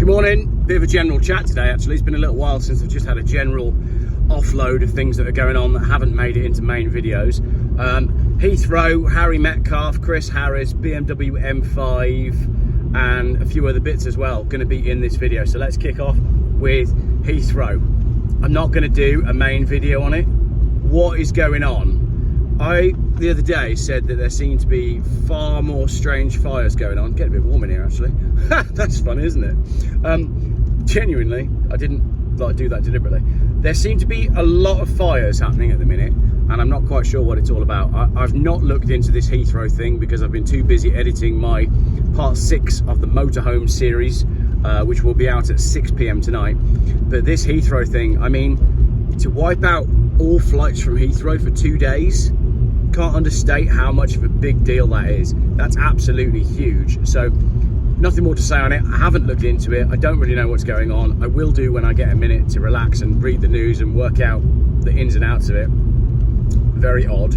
Good morning. Bit of a general chat today actually. It's been a little while since I've just had a general offload of things that are going on that haven't made it into main videos. Heathrow, Harry Metcalf, Chris Harris, BMW M5 and a few other bits as well going to be in this video. So let's kick off with Heathrow. I'm not going to do a main video on it. What is going on? I, the other day, said that there seemed to be far more strange fires going on. Getting a bit warm in here, actually. That's funny, isn't it? Genuinely, I didn't do that deliberately. There seem to be a lot of fires happening at the minute, and I'm not quite sure what it's all about. I've not looked into this Heathrow thing because I've been too busy editing my part 6 of the motorhome series, which will be out at 6 PM tonight. But this Heathrow thing, I mean, to wipe out all flights from Heathrow for 2 days, can't understate how much of a big deal that is. That's absolutely huge. So nothing more to say on it. I haven't looked into it. I don't really know what's going on. I will do when I get a minute to relax and read the news and work out the ins and outs of it. Very odd.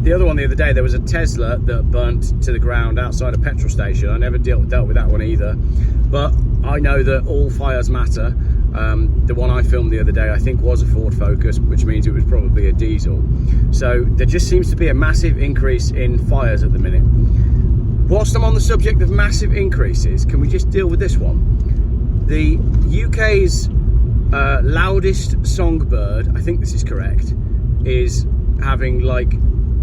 The other one the other day, there was a Tesla that burnt to the ground outside a petrol station. I never dealt with that one either, but I know that all fires matter. The one I filmed the other day, I think, was a Ford Focus, which means it was probably a diesel. So there just seems to be a massive increase in fires at the minute. Whilst I'm on the subject of massive increases, can we just deal with this one? The UK's loudest songbird, I think this is correct, is having like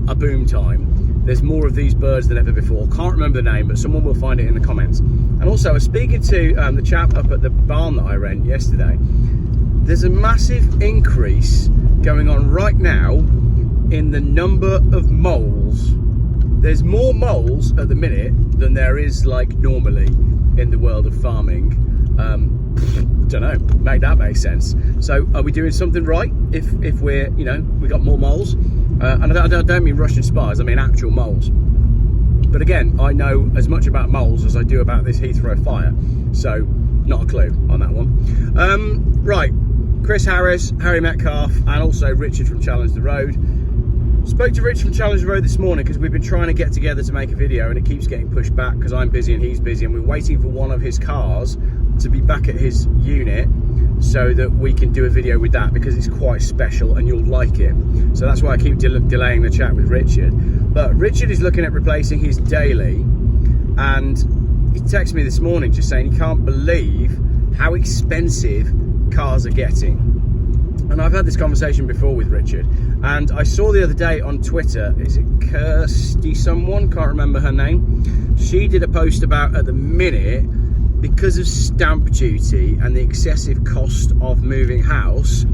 a boom time. There's more of these birds than ever before. Can't remember the name, but someone will find it in the comments. And also, I was speaking to the chap up at the barn that I rent yesterday. There's a massive increase going on right now in the number of moles. There's more moles at the minute than there is like normally in the world of farming. Don't know, make that make sense. So are we doing something right if we're, you know, we got more moles? And I don't mean Russian spies, I mean actual moles. But again, I know as much about moles as I do about this Heathrow fire, so not a clue on that one. Right, Chris Harris, Harry Metcalf, and also Richard from Challenge the Road. Spoke to Rich from Challenge the Road this morning because we've been trying to get together to make a video and it keeps getting pushed back because I'm busy and he's busy, and we're waiting for one of his cars to be back at his unit so that we can do a video with that, because it's quite special and you'll like it. So that's why I keep delaying the chat with Richard. But Richard is looking at replacing his daily, and he texted me this morning just saying he can't believe how expensive cars are getting. And I've had this conversation before with Richard, and I saw the other day on Twitter, is it Kirsty someone, can't remember her name, she did a post about, at the minute, because of stamp duty and the excessive cost of moving house,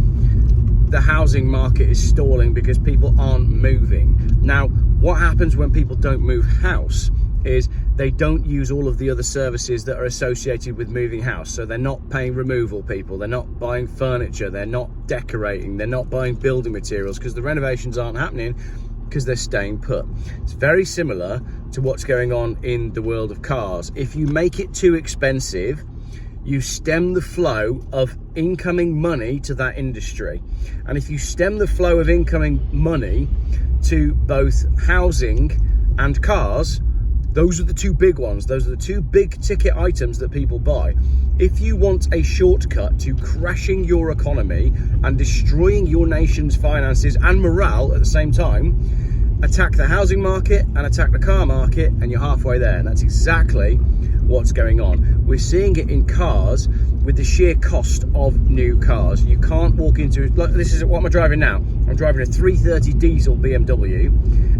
the housing market is stalling because people aren't moving. Now, what happens when people don't move house is they don't use all of the other services that are associated with moving house. So they're not paying removal people, they're not buying furniture, they're not decorating, they're not buying building materials because the renovations aren't happening because they're staying put. It's very similar to what's going on in the world of cars. If you make it too expensive, you stem the flow of incoming money to that industry. And if you stem the flow of incoming money to both housing and cars, those are the two big ones. Those are the two big ticket items that people buy. If you want a shortcut to crashing your economy and destroying your nation's finances and morale at the same time, attack the housing market and attack the car market, and you're halfway there. And that's exactly what's going on. We're seeing it in cars with the sheer cost of new cars. You can't walk into, look, this is what am I driving now? I'm driving a 330 diesel BMW,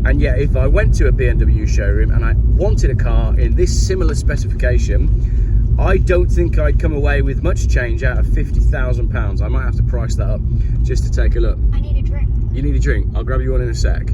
and yet if I went to a BMW showroom and I wanted a car in this similar specification, I don't think I'd come away with much change out of £50,000. I might have to price that up just to take a look. I need a drink. You need a drink? I'll grab you one in a sec.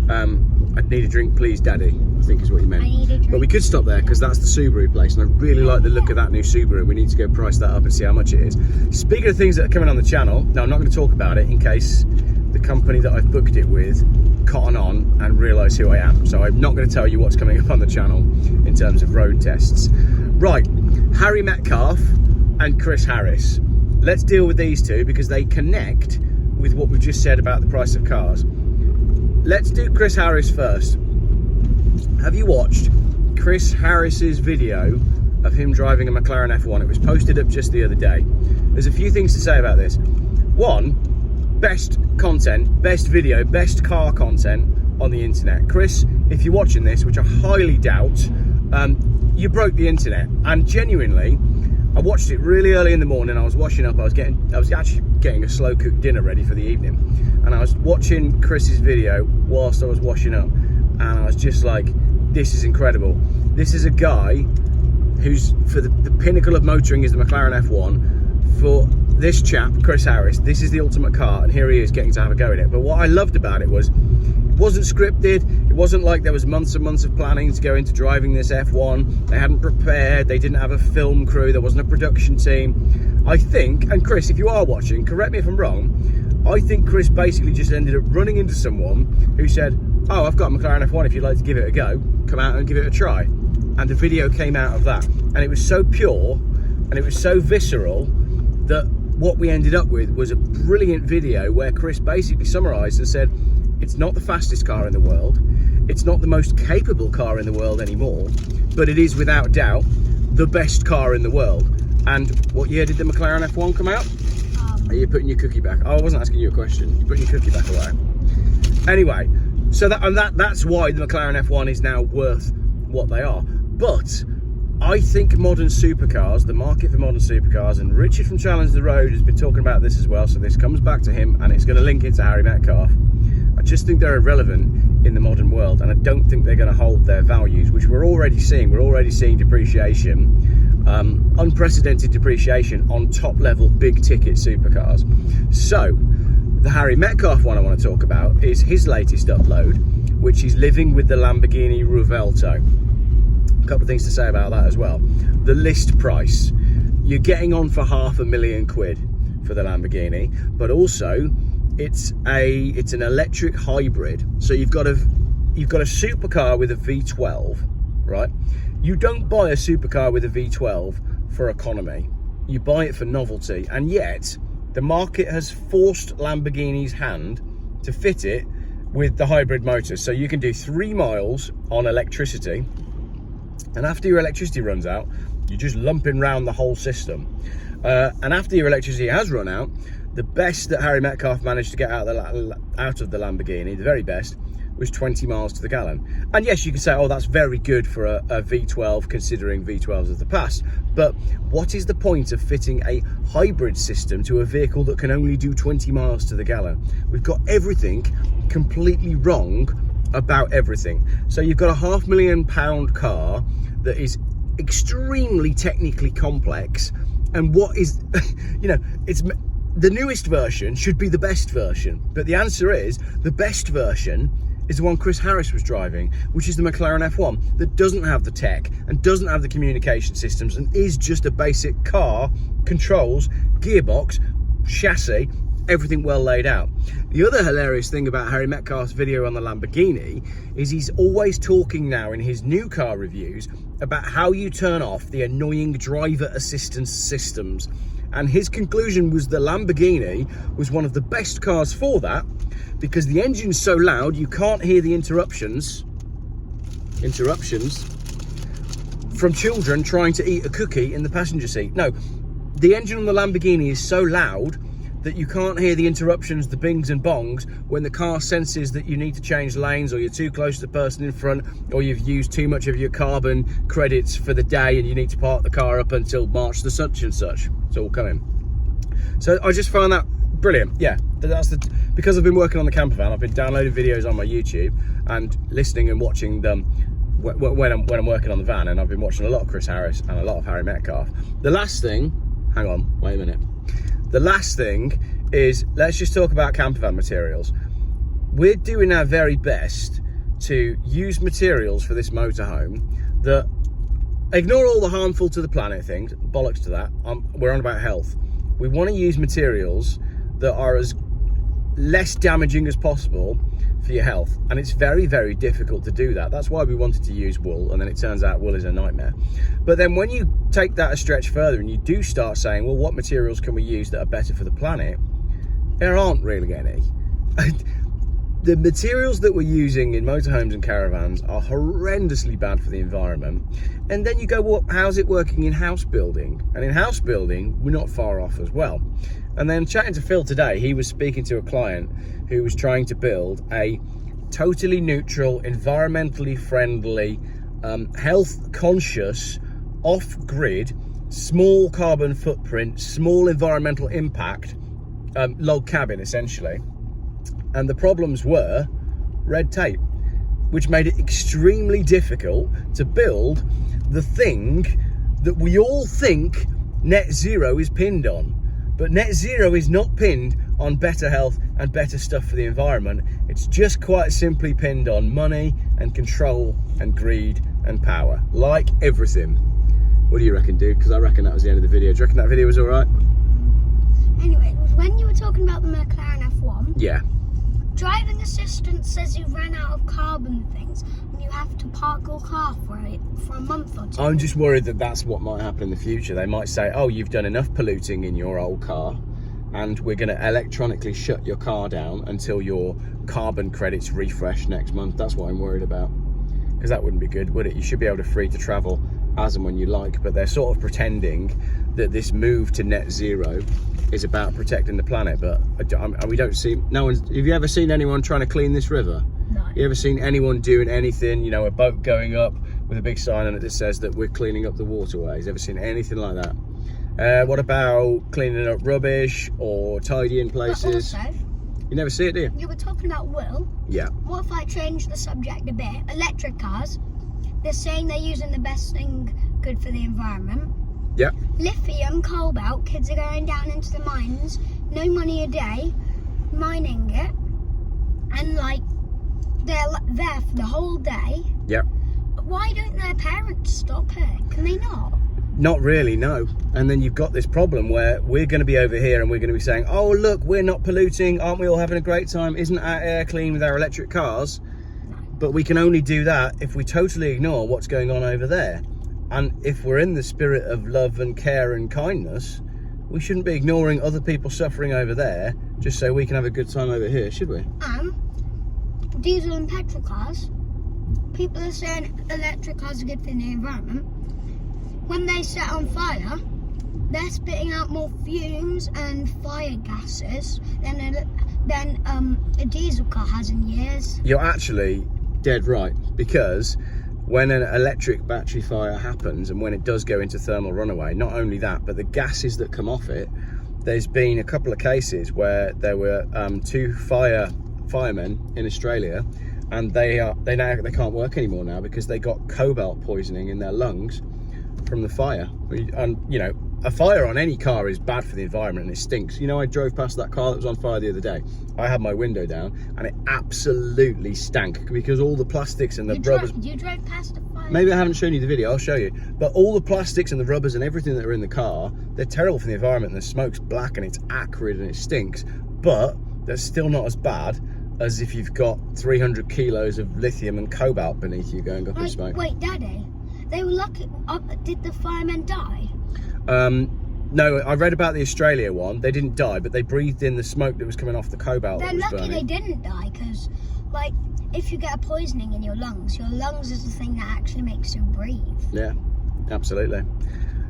I need a drink, please, Daddy, I think is what you meant. I need a drink. But we could stop there because that's the Subaru place, and I really like the look of that new Subaru. We need to go price that up and see how much it is. Speaking of things that are coming on the channel, now I'm not going to talk about it in case the company that I've booked it with cotton on and realise who I am. So I'm not going to tell you what's coming up on the channel in terms of road tests. Right, Harry Metcalf and Chris Harris. Let's deal with these two because they connect with what we've just said about the price of cars. Let's do Chris Harris first. Have you watched Chris Harris's video of him driving a McLaren F1. It was posted up just the other day. There's a few things to say about this. One, best content, best video, best car content on the internet. Chris, if you're watching this, which I highly doubt, you broke the internet. And genuinely, I watched it really early in the morning. I was washing up. I was actually getting a slow cooked dinner ready for the evening, and I was watching Chris's video whilst I was washing up, and I was just like, this is incredible. This is a guy who's, for the pinnacle of motoring is the McLaren F1. For this chap, Chris Harris, this is the ultimate car, and here he is getting to have a go at it. But what I loved about it was, it wasn't scripted. It wasn't like there was months and months of planning to go into driving this F1. They hadn't prepared. They didn't have a film crew. There wasn't a production team. I think, and Chris, if you are watching, correct me if I'm wrong, I think Chris basically just ended up running into someone who said, oh, I've got a McLaren F1, if you'd like to give it a go, come out and give it a try. And the video came out of that. And it was so pure, and it was so visceral, that what we ended up with was a brilliant video where Chris basically summarised and said, it's not the fastest car in the world, it's not the most capable car in the world anymore, but it is without doubt the best car in the world. And what year did the McLaren F1 come out? Are you putting your cookie back? Oh, I wasn't asking you a question. You're putting your cookie back away. Anyway, so that's why the McLaren F1 is now worth what they are. But I think modern supercars, the market for modern supercars, and Richard from Challenge the Road has been talking about this as well, so this comes back to him, and it's going to link into Harry Metcalf. I just think they're irrelevant in the modern world, and I don't think they're going to hold their values, which we're already seeing. We're already seeing depreciation, unprecedented depreciation on top-level, big-ticket supercars. So, the Harry Metcalf one I want to talk about is his latest upload, which is living with the Lamborghini Ruvelto. A couple of things to say about that as well. The list price, you're getting on for £500,000 for the Lamborghini, but also it's an electric hybrid. So you've got a supercar with a V12, right? You don't buy a supercar with a V12 for economy. You buy it for novelty, and yet the market has forced Lamborghini's hand to fit it with the hybrid motor. So you can do 3 miles on electricity, and after your electricity runs out, you're just lumping round the whole system. And after your electricity has run out, the best that Harry Metcalf managed to get out of the Lamborghini, the very best, was 20 miles to the gallon. And yes, you can say, oh, that's very good for a V12, considering V12s of the past. But what is the point of fitting a hybrid system to a vehicle that can only do 20 miles to the gallon? We've got everything completely wrong about everything. So you've got a £500,000 car that is extremely technically complex, and what is, it's the newest version should be the best version, but the answer is the best version is the one Chris Harris was driving, which is the McLaren F1, that doesn't have the tech and doesn't have the communication systems and is just a basic car, controls, gearbox, chassis, everything well laid out. The other hilarious thing about Harry Metcalf's video on the Lamborghini is he's always talking now in his new car reviews about how you turn off the annoying driver assistance systems. And his conclusion was the Lamborghini was one of the best cars for that, because the engine's so loud you can't hear the interruptions from children trying to eat a cookie in the passenger seat. No, the engine on the Lamborghini is so loud that you can't hear the interruptions, the bings and bongs, when the car senses that you need to change lanes, or you're too close to the person in front, or you've used too much of your carbon credits for the day and you need to park the car up until March the such and such. It's all coming. So I just found that brilliant. Yeah, because I've been working on the camper van, I've been downloading videos on my YouTube and listening and watching them when I'm working on the van, and I've been watching a lot of Chris Harris and a lot of Harry Metcalf. The last thing, hang on, wait a minute. The last thing is, let's just talk about camper van materials. We're doing our very best to use materials for this motorhome that ignore all the harmful to the planet things, bollocks to that. We're on about health. We want to use materials that are as less damaging as possible for your health, and it's very, very difficult to do that. That's why we wanted to use wool, and then it turns out wool is a nightmare. But then when you take that a stretch further and you do start saying, well, what materials can we use that are better for the planet, there aren't really any. the materials that we're using in motorhomes and caravans are horrendously bad for the environment. And then you go, well, how's it working in house building? And in house building, we're not far off as well. And then chatting to Phil today, he was speaking to a client who was trying to build a totally neutral, environmentally friendly, health conscious, off-grid, small carbon footprint, small environmental impact log cabin, essentially. And the problems were red tape, which made it extremely difficult to build the thing that we all think net zero is pinned on. But net zero is not pinned on better health and better stuff for the environment. It's just quite simply pinned on money and control and greed and power, like everything. What do you reckon, dude? Because I reckon that was the end of the video. Do you reckon that video was all right? Anyway, when you were talking about the McLaren F1, yeah. Driving assistant says you ran out of carbon things and you have to park your car for a month or two. I'm just worried that that's what might happen in the future. They might say, oh, you've done enough polluting in your old car and we're going to electronically shut your car down until your carbon credits refresh next month. That's what I'm worried about. Because that wouldn't be good, would it? You should be able to free to travel as and when you like, but they're sort of pretending that this move to net zero is about protecting the planet, but we don't see, no one's, have you ever seen anyone trying to clean this river? No. You ever seen anyone doing anything, you know, a boat going up with a big sign on it that says that we're cleaning up the waterways? Ever seen anything like that? What about cleaning up rubbish or tidying places? But also, you never see it, do you? You were talking about Will. Yeah. What if I change the subject a bit? Electric cars, they're saying they're using the best thing good for the environment. Yeah. Lithium, cobalt, kids are going down into the mines, no money a day, mining it, and like, they're there for the whole day. Yeah. Why don't their parents stop it? Can they not? Not really, no. And then you've got this problem where we're going to be over here and we're going to be saying, oh, look, we're not polluting. Aren't we all having a great time? Isn't our air clean with our electric cars? But we can only do that if we totally ignore what's going on over there. And if we're in the spirit of love and care and kindness, we shouldn't be ignoring other people suffering over there just so we can have a good time over here, should we? Diesel and petrol cars, people are saying electric cars are good for the environment. When they set on fire, they're spitting out more fumes and fire gases than a diesel car has in years. You're actually dead right, because when an electric battery fire happens and when it does go into thermal runaway, not only that, but the gases that come off it, there's been a couple of cases where there were two firemen in Australia, and they can't work anymore now because they got cobalt poisoning in their lungs from the fire. And you know, a fire on any car is bad for the environment and it stinks. You know, I drove past that car that was on fire the other day. I had my window down and it absolutely stank because all the plastics and the rubbers. You drove past the fire? Maybe I haven't shown you the video, I'll show you. But all the plastics and the rubbers and everything that are in the car, they're terrible for the environment, and the smoke's black and it's acrid and it stinks. But they're still not as bad as if you've got 300 kilos of lithium and cobalt beneath you going up in smoke. Wait, Daddy, they were lucky. Did the firemen die? No, I read about the Australia one. They didn't die, but they breathed in the smoke that was coming off the cobalt. They're lucky they didn't die, because, like, if you get a poisoning in your lungs is the thing that actually makes you breathe. Yeah, absolutely.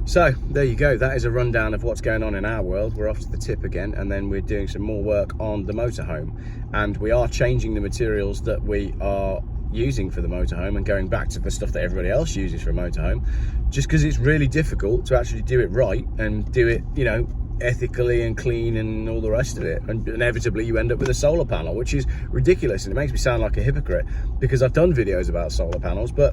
So, there you go. That is a rundown of what's going on in our world. We're off to the tip again, and then we're doing some more work on the motorhome. And we are changing the materials that we are using for the motorhome and going back to the stuff that everybody else uses for a motorhome, just because it's really difficult to actually do it right and do it, you know, ethically and clean and all the rest of it. And inevitably you end up with a solar panel, which is ridiculous, and it makes me sound like a hypocrite because I've done videos about solar panels, but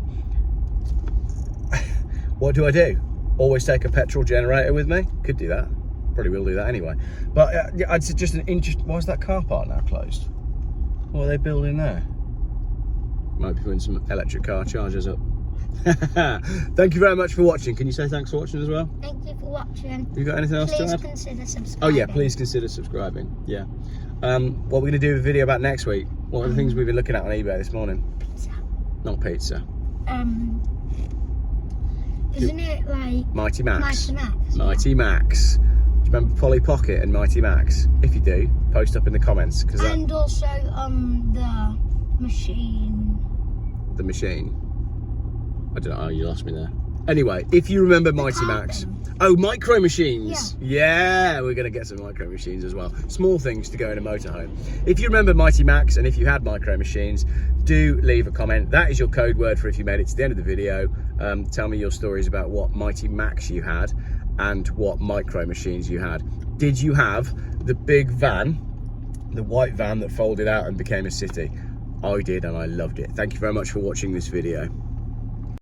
what do I do? Always take a petrol generator with me? Could do that. Probably will do that anyway. But it's just an interest. Why is that car park now closed? What are they building there? Might be putting some electric car chargers up. Thank you very much for watching. Can you say thanks for watching as well? Thank you for watching. You got anything else to add? Please consider subscribing. Oh yeah, please consider subscribing. Yeah. What we're going to do a video about next week. What are the things we've been looking at on eBay this morning? Pizza. Not pizza. Isn't it like Mighty Max? Mighty Max. Mighty Max. you remember Polly Pocket and Mighty Max? If you do, post up in the comments. And also the machine. The machine? I don't know, oh, you lost me there. Anyway, if you remember Mighty Max. Oh, micro machines. Yeah, we're going to get some micro machines as well. Small things to go in a motorhome. If you remember Mighty Max and if you had micro machines, do leave a comment. That is your code word for if you made it to the end of the video. Tell me your stories about what Mighty Max you had and what micro machines you had. Did you have the big van, the white van that folded out and became a city? I did, and I loved it. Thank you very much for watching this video.